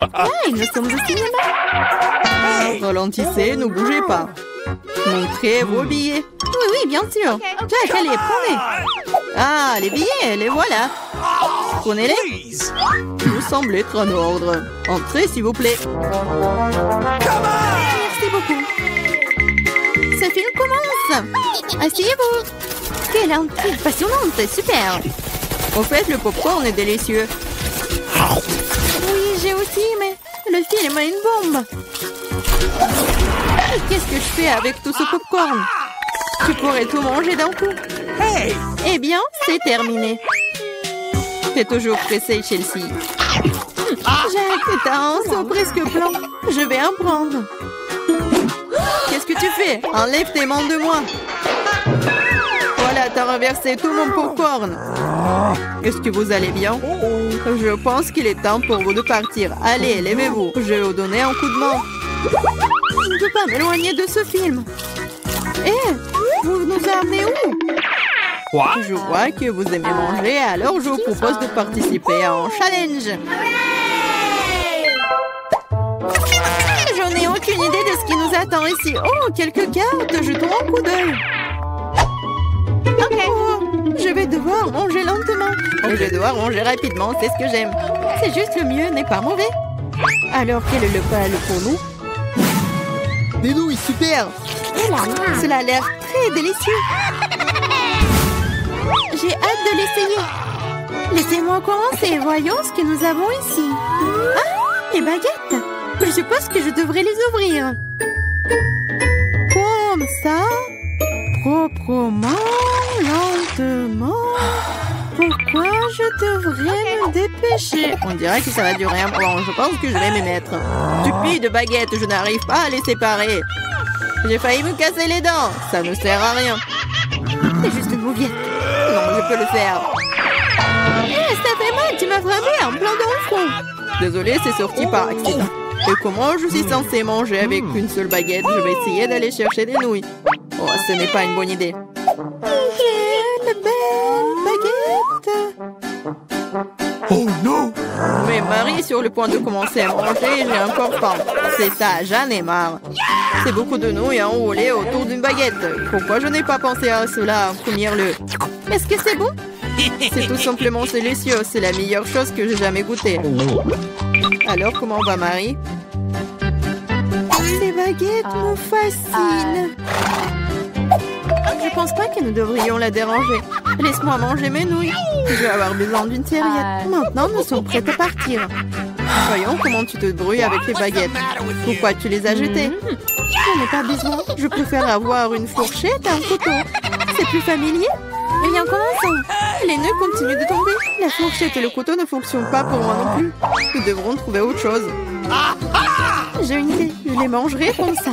nous sommes au cinéma. Ralentissez, ne bougez pas. Montrez vos billets. Oui, oui, bien sûr. Jack, allez, prenez. Ah, les billets, les voilà. Prenez-les. Vous semblez être en ordre. Entrez, s'il vous plaît. Merci beaucoup. Ce film commence. Asseyez-vous. Quelle intrigue passionnante, c'est super. Au fait, le popcorn est délicieux. Oui, j'ai aussi, mais le film a une bombe. Qu'est-ce que je fais avec tout ce popcorn? Tu pourrais tout manger d'un coup. Eh bien, c'est terminé. T'es toujours pressé, Chelsea. Jack, t'as un seau presque blanc. Je vais en prendre. Qu'est-ce que tu fais? Enlève tes mains de moi. Voilà, t'as renversé tout mon popcorn. Est-ce que vous allez bien? Je pense qu'il est temps pour vous de partir. Allez, levez-vous. Je vais vous donner un coup de main. Je ne peux pas m'éloigner de ce film. Vous nous amenez où? Je vois que vous aimez manger, alors je vous propose de participer à un challenge. J'en ai aucune idée de ce qui nous attend ici. Oh, quelques cartes, jetons un coup d'œil. Oh, je vais devoir manger lentement. Je vais devoir manger rapidement, c'est ce que j'aime. C'est juste le mieux, n'est pas mauvais. Alors, quel est le plat pour nous? Des nouilles, super. Cela a l'air très délicieux. J'ai hâte de l'essayer. Laissez-moi commencer. Voyons ce que nous avons ici. Ah, les baguettes. Je suppose que je devrais les ouvrir. Comme ça. Proprement, lentement. Pourquoi je devrais me dépêcher? On dirait que ça va durer un moment. Je pense que je vais m'y mettre. Stupide baguette, je n'arrive pas à les séparer. J'ai failli me casser les dents. Ça ne sert à rien. C'est juste une mouillette. Non, je peux le faire. Ça fait mal, tu m'as frappé en plein dans le front. Désolée, c'est sorti par accident. Et comment je suis censée manger avec une seule baguette? Je vais essayer d'aller chercher des nouilles. Oh, ce n'est pas une bonne idée. Quelle belle baguette! Oh non! Mais Marie est sur le point de commencer à manger et j'ai encore faim. C'est ça, j'en ai marre. C'est beaucoup de nouilles à enrouler autour d'une baguette. Pourquoi je n'ai pas pensé à cela en premier lieu? Est-ce que c'est bon? C'est tout simplement délicieux. C'est la meilleure chose que j'ai jamais goûtée. Alors, comment va Marie? Ces baguettes me fascinent. Je pense pas que nous devrions la déranger. Laisse-moi manger mes nouilles. Je vais avoir besoin d'une serviette. Maintenant, nous sommes prêts à partir. Voyons comment tu te débrouilles avec les baguettes. Pourquoi tu les as jetées? J'en ai pas besoin. Je préfère avoir une fourchette et un couteau. C'est plus familier. Eh bien, commençons. Les nœuds continuent de tomber. La fourchette et le couteau ne fonctionnent pas pour moi non plus. Nous devrons trouver autre chose. J'ai une idée. Je les mangerai comme ça.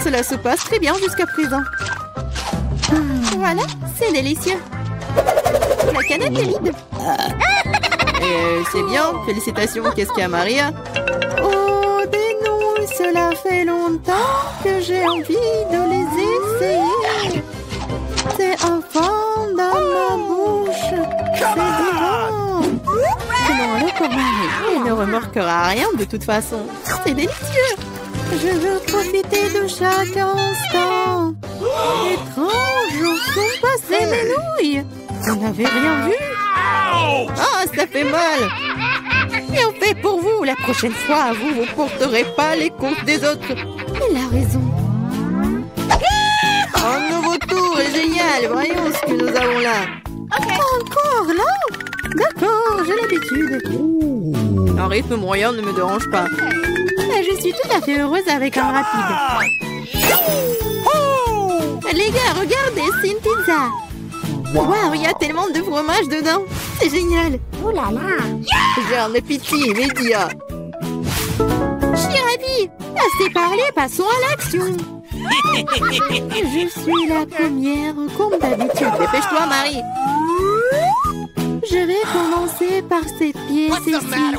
Cela se passe très bien jusqu'à présent. Voilà, c'est délicieux. La canette est vide. C'est bien. Félicitations. Qu'est-ce qu'il y a, Maria? Oh, des nouilles. Cela fait longtemps que j'ai envie de les essayer. C'est enfin dans ma bouche. C'est divin. Prenons le commande. Il ne remarquera rien de toute façon. C'est délicieux. Je veux profiter de chaque instant. Étrange, où sont passées mes nouilles? Vous n'avez rien vu? Ah, ça fait mal. Et on fait pour vous. La prochaine fois, vous porterez pas les courses des autres. Il a raison. Un nouveau tour est génial. Voyons ce que nous avons là. Encore là? D'accord, j'ai l'habitude. Un rythme moyen ne me dérange pas. Je suis tout à fait heureuse avec un rapide. Les gars, regardez, c'est une pizza. Waouh, il y a tellement de fromage dedans. C'est génial. Oh là là. J'ai un appétit immédiat. Je suis ravie. Assez parlé, passons à l'action. Je suis la première, comme d'habitude. Dépêche-toi, Marie. Je vais commencer par cette pièce ici.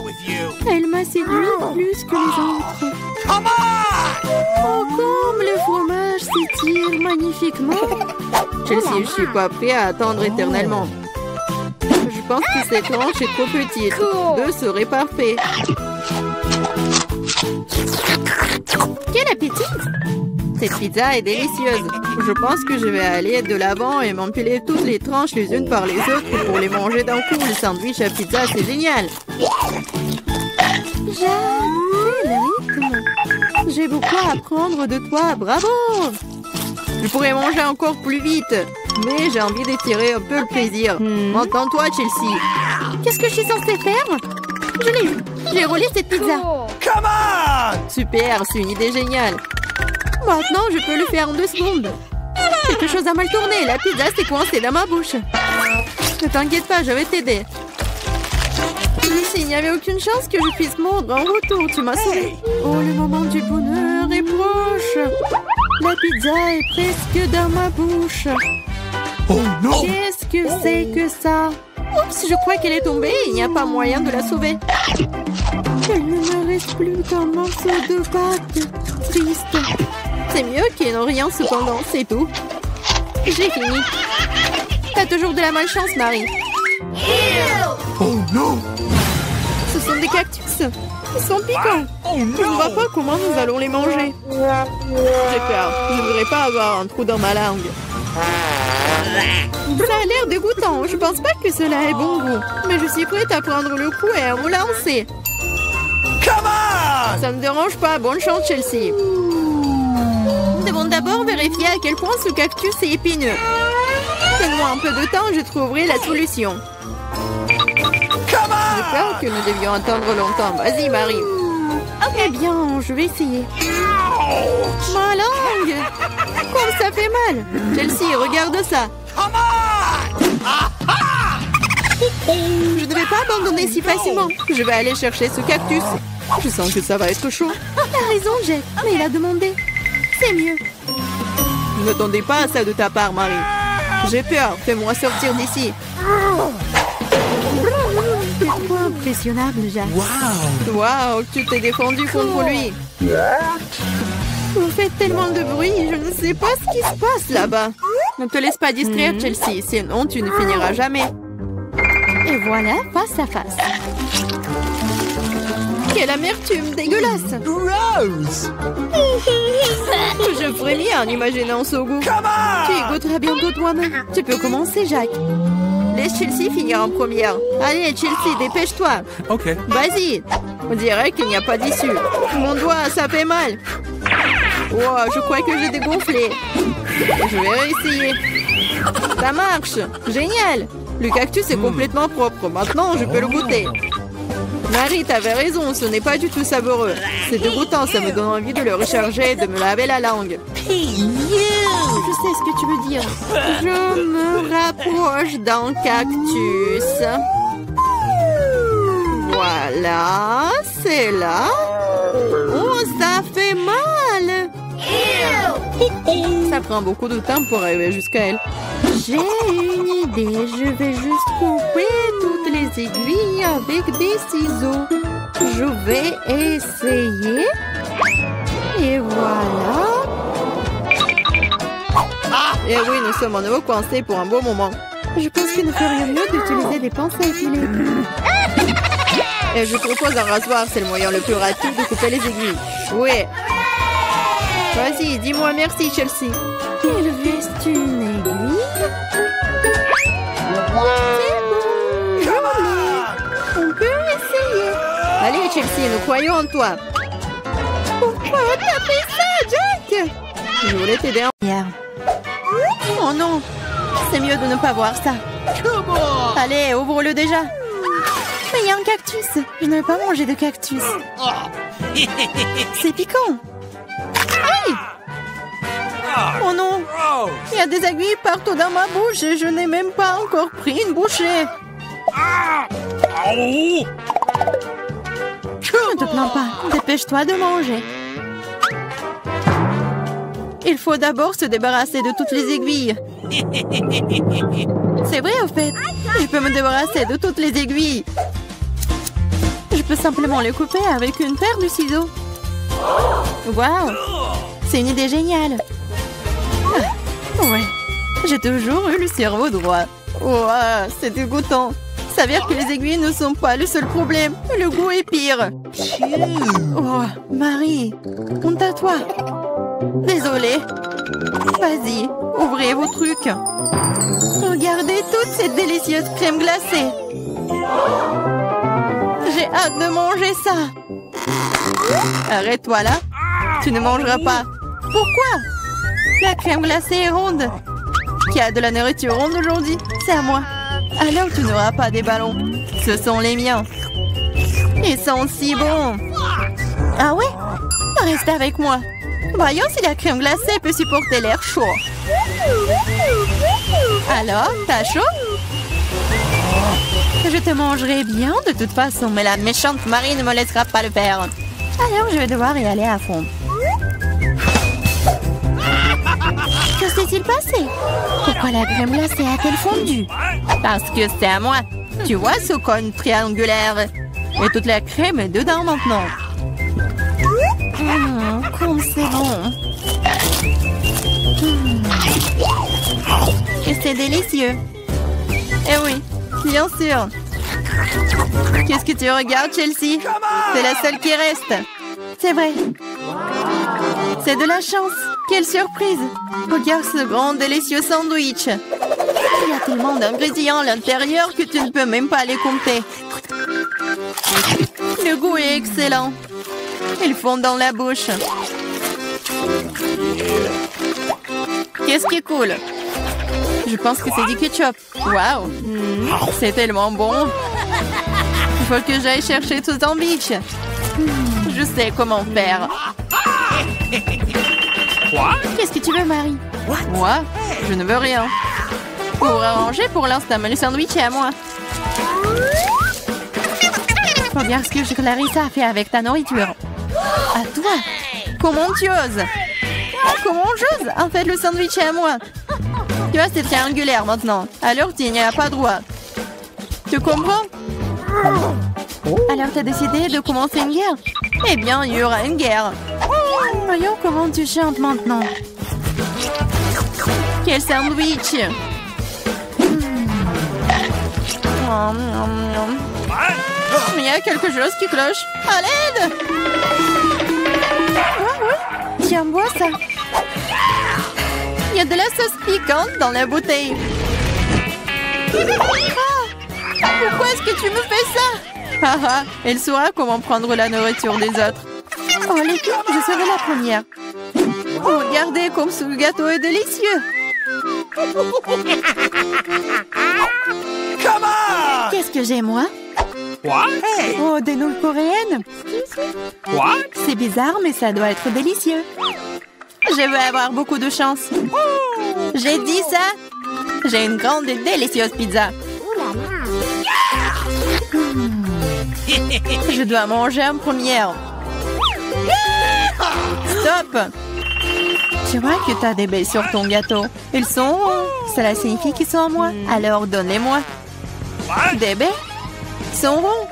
Elle m'a séduit plus que les autres. Oh, comme le fromage s'étire magnifiquement. Chelsea, je suis pas prêt à attendre éternellement. Je tu penses que cette tranche est trop petite. 2 serait parfait. Quel appétit! Cette pizza est délicieuse. Je pense que je vais aller de l'avant et m'empiler toutes les tranches les unes par les autres pour les manger d'un coup. Le sandwich à pizza, c'est génial. J'adore le rythme. J'ai beaucoup à apprendre de toi. Bravo! Je pourrais manger encore plus vite, mais j'ai envie d'étirer un peu le plaisir. Entends-toi, Chelsea. Qu'est-ce que je suis censée faire? Je l'ai eu. J'ai roulé cette pizza. Come on! Super, c'est une idée géniale. Maintenant, je peux le faire en 2 secondes. Quelque chose a mal tourné. La pizza s'est coincée dans ma bouche. Ne t'inquiète pas, je vais t'aider. S'il n'y avait aucune chance que je puisse mordre en retour, tu m'as sauvé. Oh, le moment du bonheur est proche. La pizza est presque dans ma bouche. Oh non! Qu'est-ce que c'est que ça? Oups, je crois qu'elle est tombée. Il n'y a pas moyen de la sauver. Il ne me reste plus qu'un morceau de pâte. Triste. C'est mieux qu'il n'en rien cependant, c'est tout. J'ai fini. T'as toujours de la malchance, Marie. Oh non! Ce sont des cactus. Ils sont piquants. Oh Je ne vois pas comment nous allons les manger. J'ai peur. Je ne voudrais pas avoir un trou dans ma langue. Ça a l'air dégoûtant. Je pense pas que cela ait bon goût. Mais je suis prête à prendre le coup et à me lancer. Come on! Ça ne me dérange pas. Bonne chance, Chelsea. Nous devons d'abord vérifier à quel point ce cactus est épineux. Donne-moi un peu de temps, je trouverai la solution. J'ai peur que nous devions attendre longtemps. Vas-y, Marie. Eh bien, je vais essayer. Ma langue! Comme ça fait mal! Chelsea, regarde ça! Je ne vais pas abandonner si facilement. Je vais aller chercher ce cactus. Je sens que ça va être chaud. T'as raison, Jack, mais il a demandé. C'est mieux. Je n'attendais pas à ça de ta part, Marie. J'ai peur. Fais-moi sortir d'ici. C'est trop impressionnable, Jack. Waouh, tu t'es défendu contre lui. Vous faites tellement de bruit, je ne sais pas ce qui se passe là-bas. Ne te laisse pas distraire, Chelsea, sinon tu ne finiras jamais. Et voilà, face à face. Quelle amertume dégueulasse. Gross! Je frémis en imaginant ce goût. Tu y goûteras bientôt toi-même. Tu peux commencer, Jack. Laisse Chelsea finir en première. Allez, Chelsea, dépêche-toi. Ok. Vas-y. On dirait qu'il n'y a pas d'issue. Mon doigt, ça fait mal. Wow, je crois que j'ai dégonflé. Je vais réessayer. Ça marche. Génial. Le cactus est complètement propre. Maintenant, je peux le goûter. Marie, t'avais raison. Ce n'est pas du tout savoureux. C'est dégoûtant. Ça me donne envie de le recharger et de me laver la langue. Je sais ce que tu veux dire. Je me rapproche d'un cactus. Voilà, c'est là. Oh, ça fait mal. Ça prend beaucoup de temps pour arriver jusqu'à elle. J'ai une idée. Je vais juste couper toutes les aiguilles avec des ciseaux. Je vais essayer. Et voilà. Et oui, nous sommes à nouveau coincés pour un beau moment. Je pense qu'il ne ferait mieux d'utiliser des pinces à épiler. Et je propose un rasoir, c'est le moyen le plus rapide de couper les aiguilles. Oui. Vas-y, dis-moi merci, Chelsea. Il reste une aiguille. C'est bon, on peut essayer. Allez, Chelsea, nous croyons en toi. Pourquoi t'as fait ça, Jack? Je voulais t'aider en hier. Oh non, c'est mieux de ne pas voir ça. Allez, ouvre-le déjà. Mais il y a un cactus. Je ne veux pas manger de cactus. C'est piquant. Aïe! Oh non, il y a des aiguilles partout dans ma bouche et je n'ai même pas encore pris une bouchée. Ne te plains pas, dépêche-toi de manger. Il faut d'abord se débarrasser de toutes les aiguilles. C'est vrai, au fait. Je peux me débarrasser de toutes les aiguilles. Je peux simplement les couper avec une paire de ciseaux. Waouh! C'est une idée géniale. Ah, ouais, j'ai toujours eu le cerveau droit. Wow, c'est dégoûtant. S'avère que les aiguilles ne sont pas le seul problème. Le goût est pire. Oh, Marie, honte à toi. Désolée. Vas-y, ouvrez vos trucs. Regardez toute cette délicieuse crème glacée. J'ai hâte de manger ça. Arrête-toi là. Tu ne mangeras pas. Pourquoi? La crème glacée est ronde. Qui a de la nourriture ronde aujourd'hui? C'est à moi. Alors tu n'auras pas des ballons. Ce sont les miens. Ils sont si bons. Ah ouais? Reste avec moi. Voyons si la crème glacée peut supporter l'air chaud. Alors, t'as chaud? Je te mangerai bien de toute façon, mais la méchante Marie ne me laissera pas le faire. Alors je vais devoir y aller à fond. Que s'est-il passé? Pourquoi la crème glacée a-t-elle fondu? Parce que c'est à moi. Tu vois ce cône triangulaire? Et toute la crème est dedans maintenant. Comme c'est bon. Et c'est délicieux. Eh oui, bien sûr. Qu'est-ce que tu regardes, Chelsea? C'est la seule qui reste. C'est vrai. C'est de la chance. Quelle surprise. Regarde ce grand délicieux sandwich. Il y a tellement d'ingrédients à l'intérieur que tu ne peux même pas les compter. Le goût est excellent. Ils fondent dans la bouche. Qu'est-ce qui est cool? Je pense que c'est du ketchup. Waouh! C'est tellement bon. Il faut que j'aille chercher tout sandwich. Je sais comment faire. Qu'est-ce que tu veux, Marie? Moi? Je ne veux rien. Pour arranger pour l'instant, mais le sandwich est à moi. Regarde ce que Clarissa a fait avec ta nourriture. À toi? Comment tu oses? Comment j'ose? En fait, le sandwich est à moi. Tu vois, c'est triangulaire maintenant. Alors, tu n'y as pas droit. Tu comprends? Alors, tu as décidé de commencer une guerre? Eh bien, il y aura une guerre. Voyons comment tu chantes maintenant. Quel sandwich! Il y a quelque chose qui cloche. À l'aide! Ouais. Tiens, bois ça. Il y a de la sauce piquante dans la bouteille. Ah! Pourquoi est-ce que tu me fais ça? Haha, elle saura comment prendre la nourriture des autres. Oh, l'équipe, je serai la première. Oh, regardez comme ce gâteau est délicieux. Come on! Qu'est-ce que j'ai, moi? What? Hey! Oh, des nouilles coréennes. What? C'est bizarre, mais ça doit être délicieux. Je vais avoir beaucoup de chance. J'ai dit ça. J'ai une grande et délicieuse pizza. Je dois manger en première. Stop! Tu vois que tu as des baies sur ton gâteau. Ils sont ronds. Cela signifie qu'ils sont à moi. Alors donne-les-moi. Des baies? Ils sont ronds.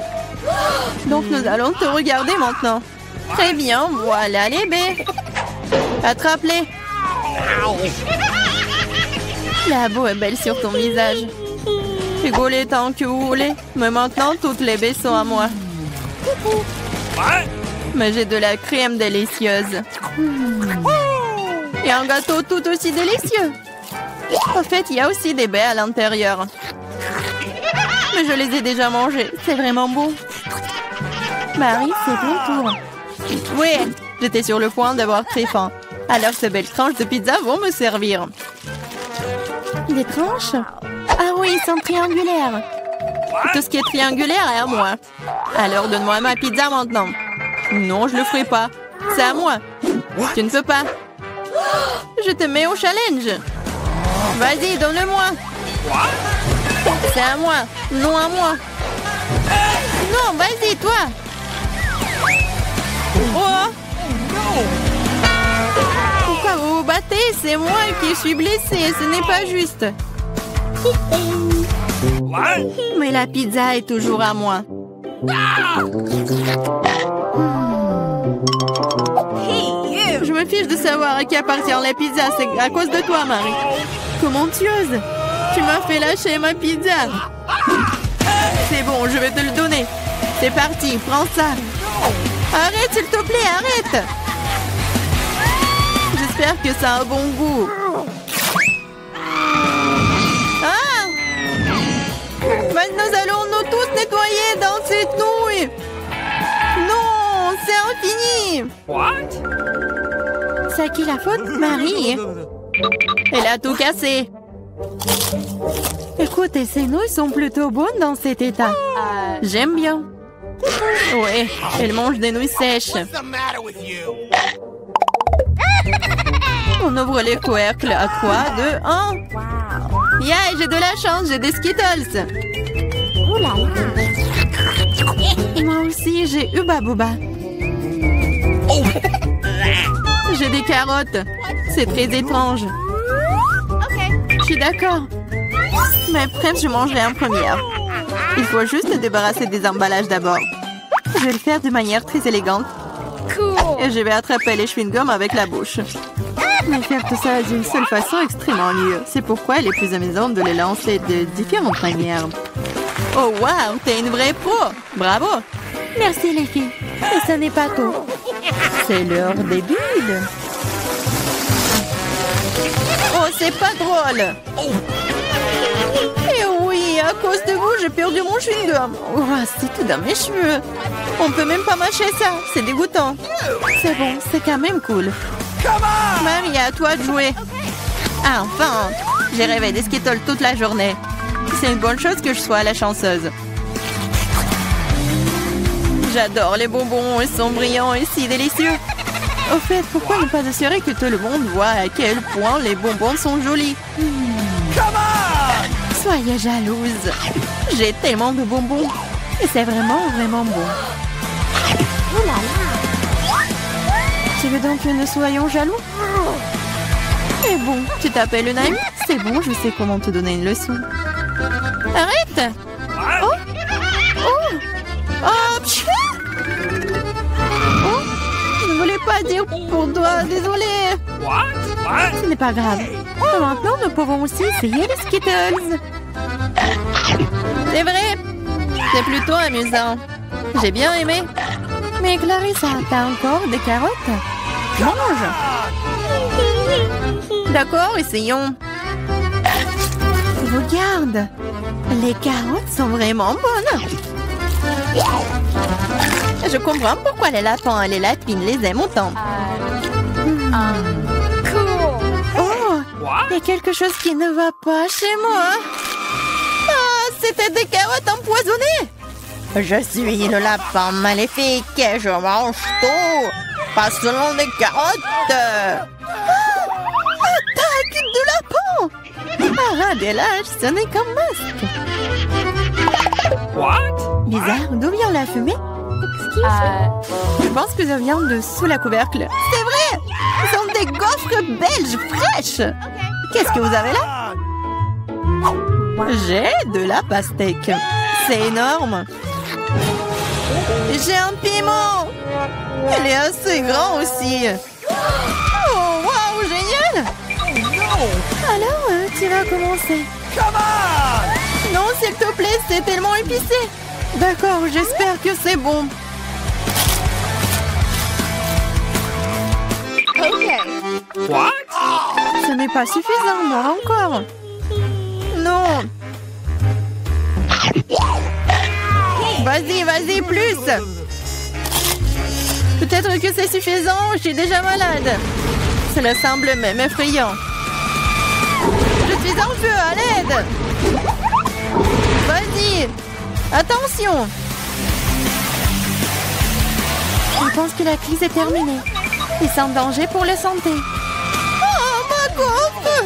Donc nous allons te regarder maintenant. Très bien, voilà les baies. Attrape-les. La boue est belle sur ton visage. Rigolez tant que vous voulez. Mais maintenant, toutes les baies sont à moi. Mais j'ai de la crème délicieuse. Et un gâteau tout aussi délicieux. En fait, il y a aussi des baies à l'intérieur. Mais je les ai déjà mangées. C'est vraiment bon. Marie, c'est ton tour. Oui, j'étais sur le point d'avoir très faim. Alors ces belles tranches de pizza vont me servir. Des tranches? Ah oui, ils sont triangulaires. Tout ce qui est triangulaire est à moi. Alors donne-moi ma pizza maintenant. Non, je le ferai pas. C'est à moi. Tu ne peux pas. Je te mets au challenge. Vas-y, donne-le-moi. C'est à moi. Non à moi. Non, vas-y, toi. Oh. Pourquoi vous vous battez? C'est moi qui suis blessée. Ce n'est pas juste. Mais la pizza est toujours à moi. Je me fiche de savoir à qui appartient la pizza. C'est à cause de toi, Marie. Comment tu oses? Tu m'as fait lâcher ma pizza. C'est bon, je vais te le donner. C'est parti, prends ça. Arrête, s'il te plaît, arrête. J'espère que ça a un bon goût. Ah! Mais nous allons nous tous nettoyer dans cette nouille. Non, c'est infini. What? C'est à qui la faute, Marie? Elle a tout cassé. Écoutez, ces nouilles sont plutôt bonnes dans cet état. J'aime bien. Ouais, elle mange des nouilles sèches. What's the matter with you? On ouvre les couvercles à 3, 2, 1. Yeah, j'ai de la chance, j'ai des Skittles. Moi aussi, j'ai Hubba Bubba. J'ai des carottes. C'est très étrange. Je suis d'accord. Mais presque, je mangerai en première. Il faut juste se débarrasser des emballages d'abord. Je vais le faire de manière très élégante. Et je vais attraper les chewing-gums avec la bouche. Mais faire tout ça d'une seule façon est extrêmement mieux. C'est pourquoi il est plus amusant de les lancer de différentes manières. Oh wow, t'es une vraie pro! Bravo! Merci les filles. Mais ça n'est pas tout. C'est l'heure des bulles. Oh, c'est pas drôle! Et oui, à cause de vous, j'ai perdu mon chewing-gum. Oh, c'est tout dans mes cheveux. On peut même pas mâcher ça. C'est dégoûtant. C'est bon, c'est quand même cool. Marie, à toi de jouer. Ah, enfin! J'ai rêvé des Skittles toute la journée. C'est une bonne chose que je sois la chanceuse. J'adore les bonbons, ils sont brillants et si délicieux. Au fait, pourquoi ne pas assurer que tout le monde voit à quel point les bonbons sont jolis? Soyez jalouse. J'ai tellement de bonbons. Et c'est vraiment, vraiment bon. Oh là là. Tu veux donc que nous soyons jaloux? C'est bon, tu t'appelles une amie? C'est bon, je sais comment te donner une leçon. Arrête! Oh! Oh! Oh! Pfiou! Oh! Je ne voulais pas dire pour toi, désolée. What? Ce n'est pas grave. Et maintenant, nous pouvons aussi essayer les Skittles. C'est vrai! C'est plutôt amusant. J'ai bien aimé. Mais Clarissa, t'as encore des carottes? Mange! D'accord, essayons. Regarde! Les carottes sont vraiment bonnes. Je comprends pourquoi les lapins et les lapines les aiment autant. Oh! Il y a quelque chose qui ne va pas chez moi. Ah, c'était des carottes empoisonnées. Je suis le lapin maléfique et je mange tout. Pas seulement des carottes. Attaque de lapin. Ah, des lâches, ce n'est qu'un masque. What? Bizarre, d'où vient la fumée? Je pense que ça vient de sous la couvercle. C'est vrai! Ce sont des gaufres belges fraîches. Qu'est-ce que vous avez là? J'ai de la pastèque. C'est énorme. J'ai un piment. Elle est assez grand aussi. Oh, waouh, génial! Alors, tu vas commencer. Non, s'il te plaît, c'est tellement épicé. D'accord, j'espère que c'est bon. What? Ce n'est pas suffisant, moi encore. Non. Vas-y, vas-y, plus. Peut-être que c'est suffisant, je suis déjà malade. Cela semble même effrayant. Je suis en feu, à l'aide. Vas-y. Attention. Je pense que la crise est terminée. Ils sont en danger pour la santé. Oh, ma gaufre!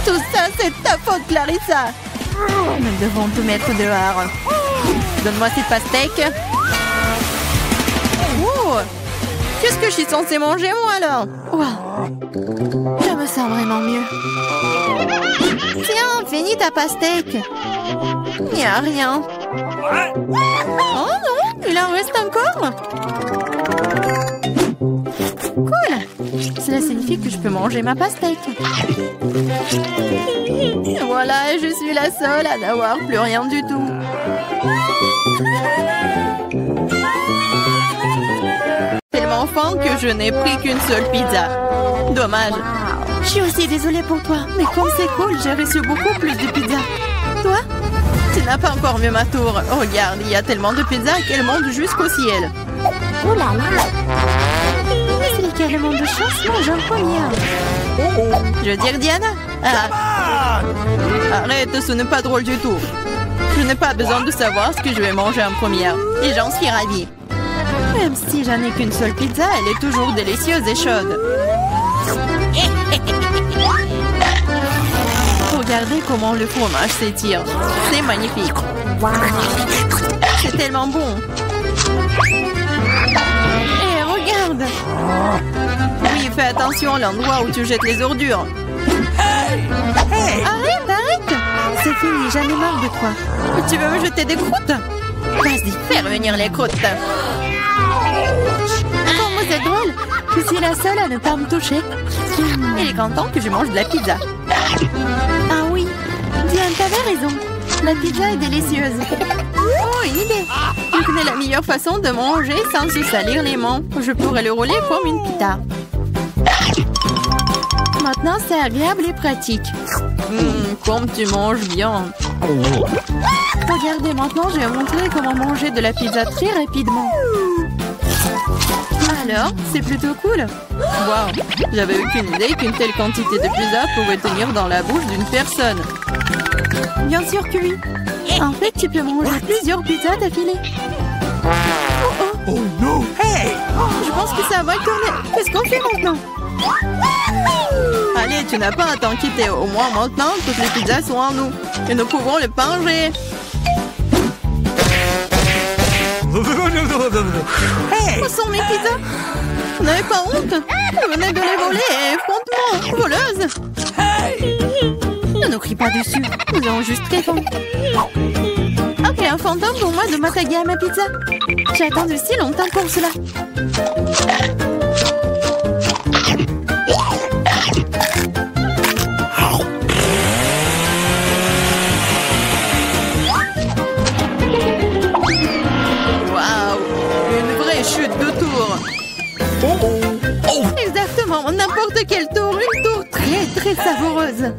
Tout ça, c'est ta faute, Clarissa. Nous devons tout mettre dehors. Donne-moi cette pastèque. Oh! Qu'est-ce que je suis censée manger, moi, alors? Wow. Je me sens vraiment mieux. Tiens, finis ta pastèque. Il n'y a rien. Oh non, il en reste encore. Cool. Cela signifie que je peux manger ma pastèque. Voilà, je suis la seule à n'avoir plus rien du tout. Tellement faim que je n'ai pris qu'une seule pizza. Dommage. Je suis aussi désolée pour toi, mais comme c'est cool, j'ai reçu beaucoup plus de pizza. Toi? Tu n'as pas encore vu ma tour. Regarde, il y a tellement de pizzas qu'elle monte jusqu'au ciel. Oh là là! C'est carrément de chance, moi j'en première. Je veux dire Diana? Ah. Arrête, ce n'est pas drôle du tout. Je n'ai pas besoin de savoir ce que je vais manger en première. Et j'en suis ravie. Même si j'en ai qu'une seule pizza, elle est toujours délicieuse et chaude. Regardez comment le fromage s'étire. C'est magnifique. Wow. C'est tellement bon. Et regarde. Oui, fais attention à l'endroit où tu jettes les ordures. Arrête, arrête. C'est fini, j'en ai marre de toi. Tu veux me jeter des croûtes? Vas-y, fais revenir les croûtes. Comment c'est drôle. Je suis la seule à ne pas me toucher. Il est content que je mange de la pizza. Ah oui, Diane, t'avais raison. La pizza est délicieuse. Oh, une idée. Je connais la meilleure façon de manger sans se salir les mains. Je pourrais le rouler comme une pita. Maintenant, c'est agréable et pratique. Comme tu manges bien. Regardez, maintenant, je vais montrer comment manger de la pizza très rapidement. Alors, c'est plutôt cool. Wow, j'avais aucune idée qu'une telle quantité de pizza pouvait tenir dans la bouche d'une personne. Bien sûr que oui. En fait, tu peux manger plusieurs pizzas d'affilée. Oh no! Hey! Je pense que ça va tourner. Qu'est-ce qu'on fait maintenant? Allez, tu n'as pas à t'inquiéter. Au moins maintenant, toutes les pizzas sont en nous. Et nous pouvons les manger. Hey! Où sont mes pizzas? Vous n'avez pas honte? Vous venez de les voler et frontement, voleuse. Ne nous crie pas dessus. Nous avons juste très faim. Ok, un fantôme pour moi de m'attaquer à ma pizza. J'ai attendu si longtemps pour cela. Waouh! Une vraie chute de tour. Exactement, n'importe quel tour. Une tour très très savoureuse.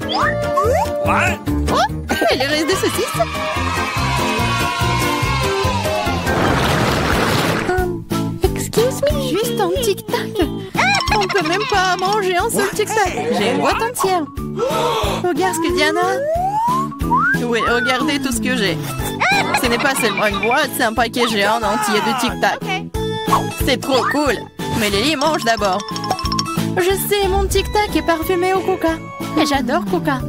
What? Oh, elle reste des saucisses. Excuse me? Juste un tic-tac. On peut même pas manger un seul tic-tac. J'ai une boîte entière. Regarde ce que Diana a. Oui, regardez tout ce que j'ai. Ce n'est pas seulement une boîte, c'est un paquet géant entier de tic-tac. C'est trop cool. Mais Lily mange d'abord. Je sais, mon tic-tac est parfumé au coca. Et j'adore coca.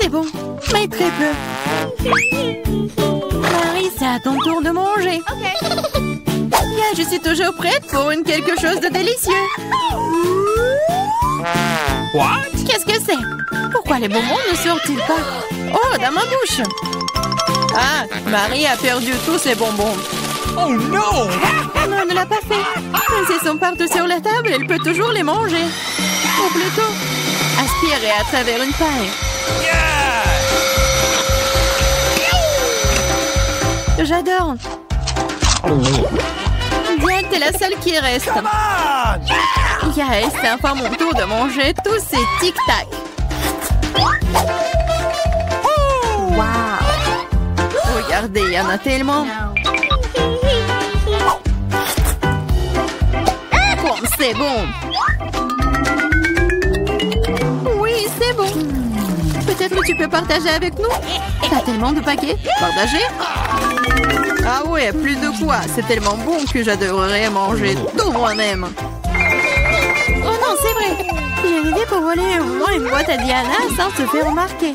C'est bon, mais très peu. Marie, c'est à ton tour de manger. Bien, je suis toujours prête pour une quelque chose de délicieux. What? Qu'est-ce que c'est? Pourquoi les bonbons ne sortent-ils pas? Oh, dans ma bouche. Ah, Marie a perdu tous ses bonbons. Oh no! Non, elle ne l'a pas fait. Mais si elles sont partout sur la table, elle peut toujours les manger. Ou plutôt, aspirer à travers une paille. Yeah! J'adore. Diane, t'es la seule qui reste. Come on! Yes, c'est enfin mon tour de manger tous ces tic-tac. Wow! Regardez, il y en a tellement. Comme c'est bon. Oui, c'est bon. Peut-être que tu peux partager avec nous? T'as tellement de paquets. Partager? Ah ouais, plus de quoi. C'est tellement bon que j'adorerais manger tout moi-même. Oh non, c'est vrai. J'ai une idée pour voler au moins une boîte à Diana sans se faire remarquer.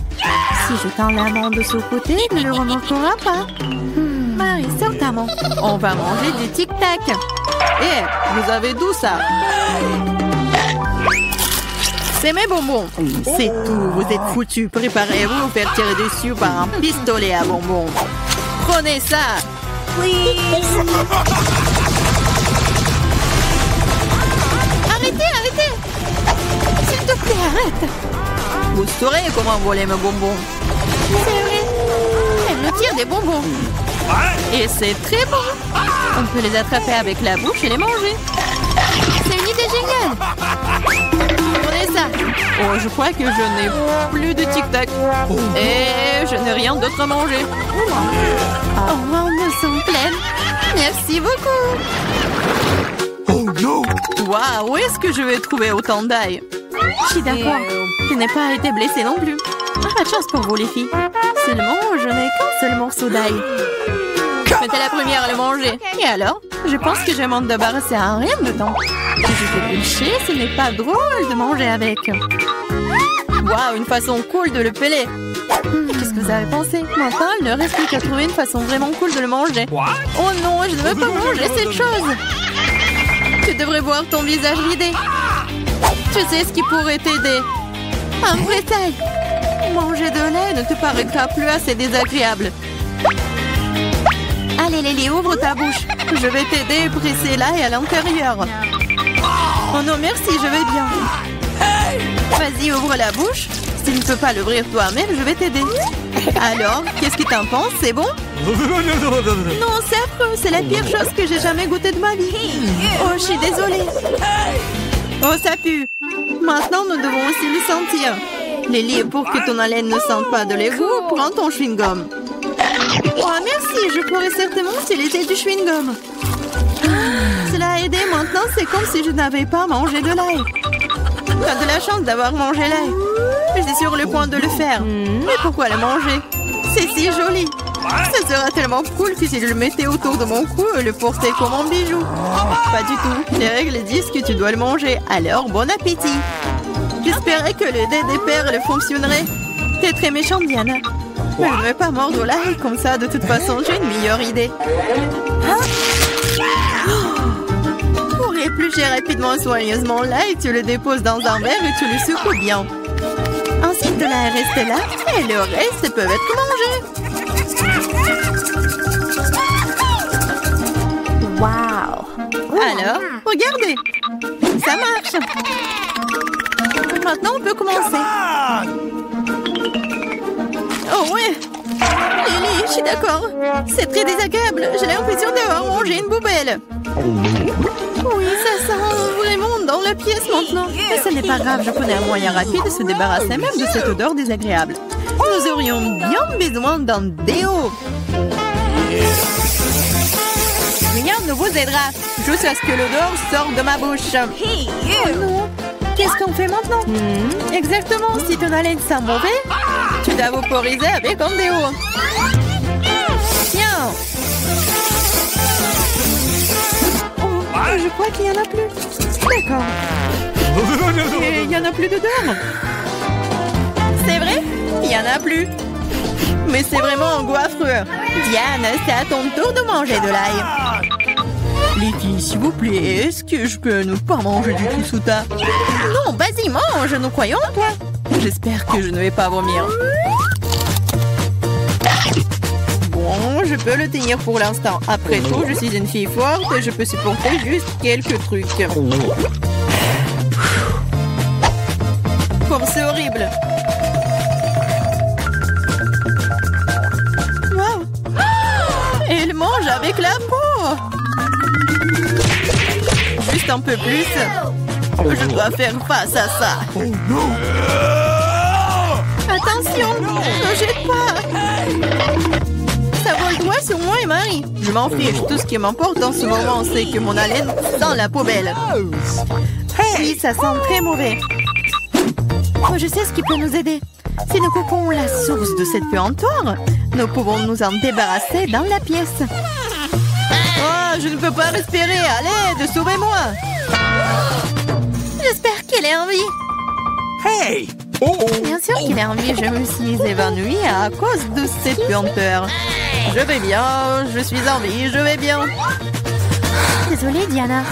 Si je tends la main de ce côté, il ne le remarquera pas. Marie, sors ta main. On va manger du tic-tac. Eh, vous avez d'où ça? C'est mes bonbons. C'est tout, vous êtes foutus. Préparez-vous à vous faire tirer dessus par un pistolet à bonbons. Prenez ça. Arrêtez, arrêtez. S'il te plaît, arrête. Vous saurez comment voler mes bonbons. C'est vrai. Elle me tire des bonbons. What? Et c'est très bon. On peut les attraper avec la bouche et les manger. C'est une idée géniale. Prenez ça. Oh, je crois que je n'ai plus de tic-tac. Et je n'ai rien d'autre à manger. Oh, nous sommes pleines. Merci beaucoup. Oh no! Waouh, où est-ce que je vais trouver autant d'ail? Je suis d'accord. Je n'ai pas été blessée non plus. Pas de chance pour vous, les filles. Seulement, je n'ai qu'un seul morceau d'ail. J'étais la première à le manger. Et alors? Je pense que je vais m'en débarrasser en rien de temps. Si je fais pêcher, ce n'est pas drôle de manger avec. Waouh, une façon cool de le peler. Qu'est-ce que vous avez pensé? Maintenant, il ne reste plus qu'à trouver une façon vraiment cool de le manger. What? Oh non, je ne veux pas manger cette chose. Tu devrais voir ton visage ridé. Tu sais ce qui pourrait t'aider. Un vrai taille. Manger de lait ne te paraîtra plus assez désagréable. Allez, Lily, ouvre ta bouche. Je vais t'aider à presser l'ail à l'intérieur. Oh non, merci, je vais bien. Vas-y, ouvre la bouche. Si tu ne peux pas l'ouvrir toi-même, je vais t'aider. Alors, qu'est-ce que t'en penses? C'est bon? Non, c'est affreux. C'est la pire chose que j'ai jamais goûté de ma vie. Oh, je suis désolée. Oh, ça pue. Maintenant, nous devons aussi le sentir. Lily, pour que ton haleine ne sente pas de l'égout, prends ton chewing-gum. Oh, merci. Je pourrais certainement utiliser du chewing-gum. Cela a aidé. Maintenant, c'est comme si je n'avais pas mangé de l'ail. Tu as de la chance d'avoir mangé l'ail. Je suis sur le point de le faire. Mais pourquoi le manger? C'est si joli. Ça sera tellement cool que si je le mettais autour de mon cou et le portais comme un bijou. Pas du tout. Les règles disent que tu dois le manger. Alors, bon appétit. J'espérais que le dé des perles fonctionnerait. T'es très méchante, Diana. Mais je ne vais pas mordre l'ail comme ça. De toute façon, j'ai une meilleure idée. Pour éplucher rapidement soigneusement l'ail, tu le déposes dans un verre et tu le secoues bien. Ensuite, de l'ail reste là et le reste peut être mangé. Wow. Alors, regardez. Ça marche. Maintenant, on peut commencer. Oh ouais. Lily, je suis d'accord. C'est très désagréable. J'ai l'impression d'avoir mangé une poubelle. Oui, ça sent vraiment dans la pièce maintenant. Mais ce n'est pas grave, je connais un moyen rapide de se débarrasser même de cette odeur désagréable. Nous aurions bien besoin d'un déo. Rien ne vous aidera, juste à ce que l'odeur sorte de ma bouche. Oh non. Qu'est-ce qu'on fait maintenant? Exactement, si ton haleine sent mauvais, tu dois vaporiser avec un déo. Tiens. Oh, je crois qu'il n'y en a plus. D'accord. Et il n'y en a plus d'odeur. C'est vrai? Il n'y en a plus. Mais c'est vraiment un goût affreux. Diane, c'est à ton tour de manger de l'ail. Les filles, s'il vous plaît, est-ce que je peux ne pas manger du tout sous ta... Non, vas-y, mange, nous croyons en toi. J'espère que je ne vais pas vomir. Bon, je peux le tenir pour l'instant. Après tout, je suis une fille forte et je peux supporter juste quelques trucs. Comme c'est horrible. Wow. Elle mange avec la peau. Juste un peu plus. Je dois faire face à ça. Oh no! Attention, ne jette pas. Ça vole droit sur moi et Marie. Je m'en fiche. Tout ce qui m'importe en ce moment, c'est que mon haleine sent la poubelle. Oui, ça sent très mauvais. Oh, je sais ce qui peut nous aider. Si nous coupons la source de cette puanteur, nous pouvons nous en débarrasser dans la pièce. Oh, je ne peux pas respirer. Allez, sauvez-moi. J'espère qu'elle est en vie. Hey! Oh! Bien sûr qu'il est en vie. Je me suis évanouie à cause de cette puanteur. Je vais bien. Je suis en vie. Je vais bien. Désolée, Diana.